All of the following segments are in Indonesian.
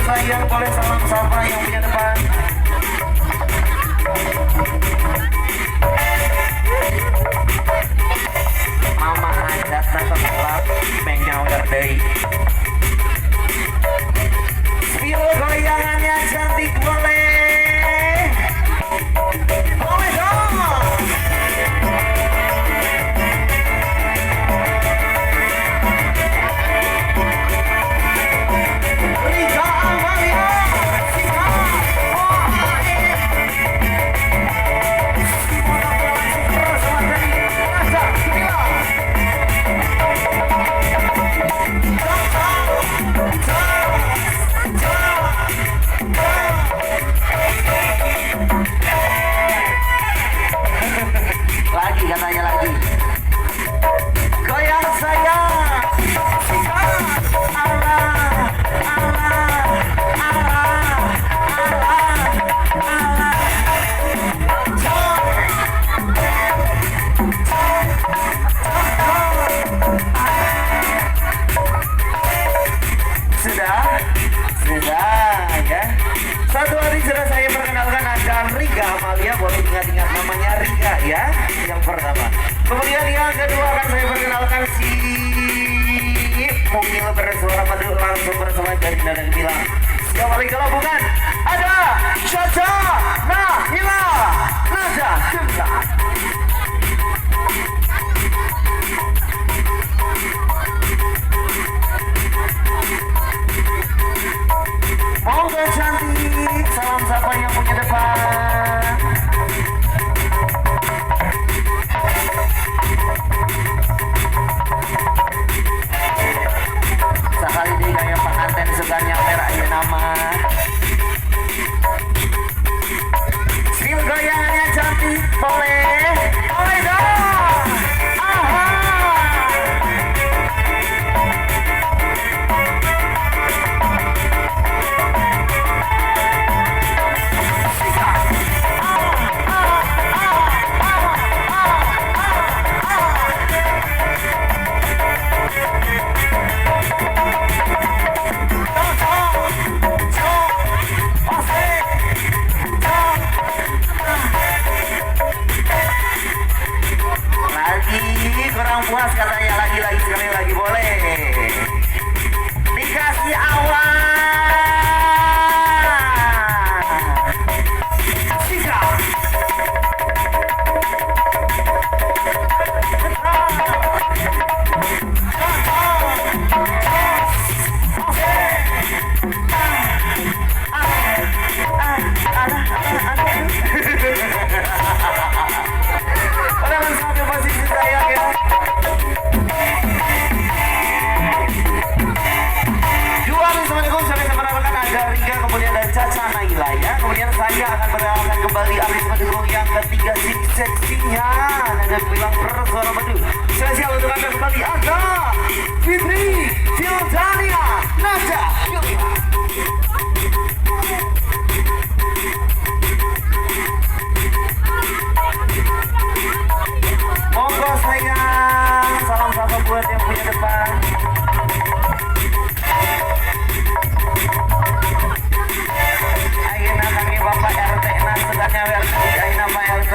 sayang, boleh salam sapa yang punya depan. Mama adat datang gelap, pengen ngerti. Spill goyangannya cantik boleh. Boleh dong. Rika Amalia, Sika, lagi katanya lagi. Goyang saya. Sudah ya. Satu hari sudah saya perkenalkan ada Rika Amalia, boleh ingat-ingat namanya Rika ya, yang pertama. Kemudian yang kedua akan saya perkenalkan si Mungil bersuara madu, langsung bersama dari dan bilang siapa lagi kalau bukan ada Caca Nahila Nada Cinta. Monggo cantik, salam sapa yang punya depan. Sekali di kayak pengantin suganya merah ya nama. Skill goyangannya cantik, boleh, boleh dong. Aha. Kurang puas katanya, lagi sekali lagi boleh dikasih awal. Sika kemudian saya akan berangkat kembali habis mendukung yang ketiga seksinya dan bilang bersuara madu spesial untuk anda kembali ada Fitri Fildania Naja Yulia. Monggo sayang, salam sapa buat yang punya depan. Bapak RT sedangnya Aina Pak RT.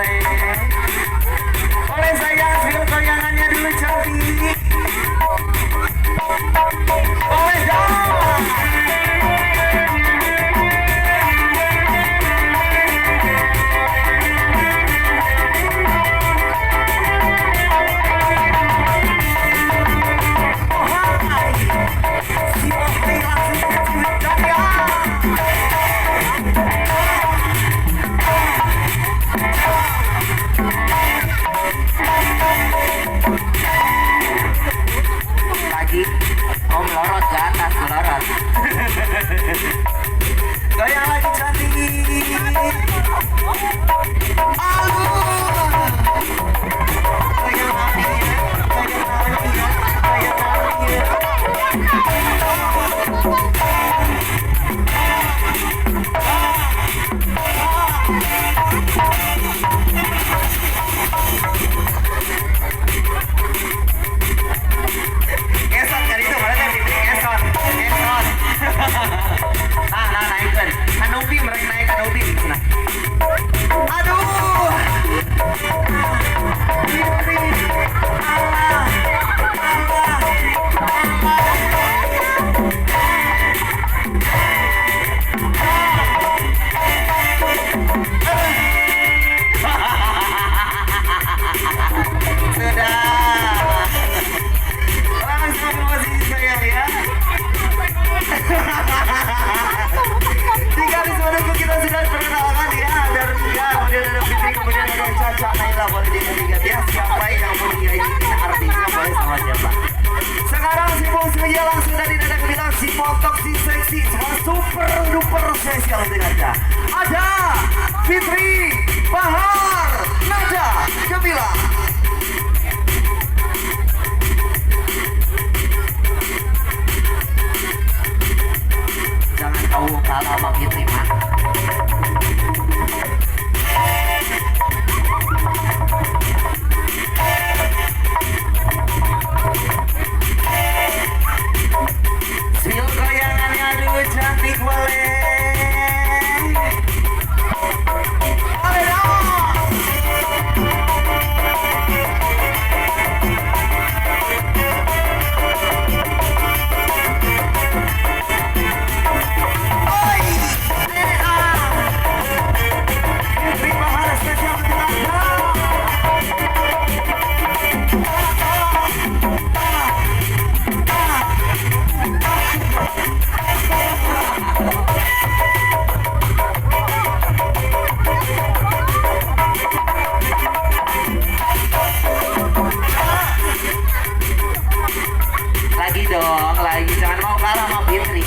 Oleh saya hasil goyangannya dulu cantik. Oleh dong. spesial untuk Anda. Ada Fitri Bahar Nada Gemilang. Jangan kau kalah sama Fitri, Mak. Sil goyangannya aduh cantik boleh. Lagi dong, lagi jangan mau kalah sama Fitri.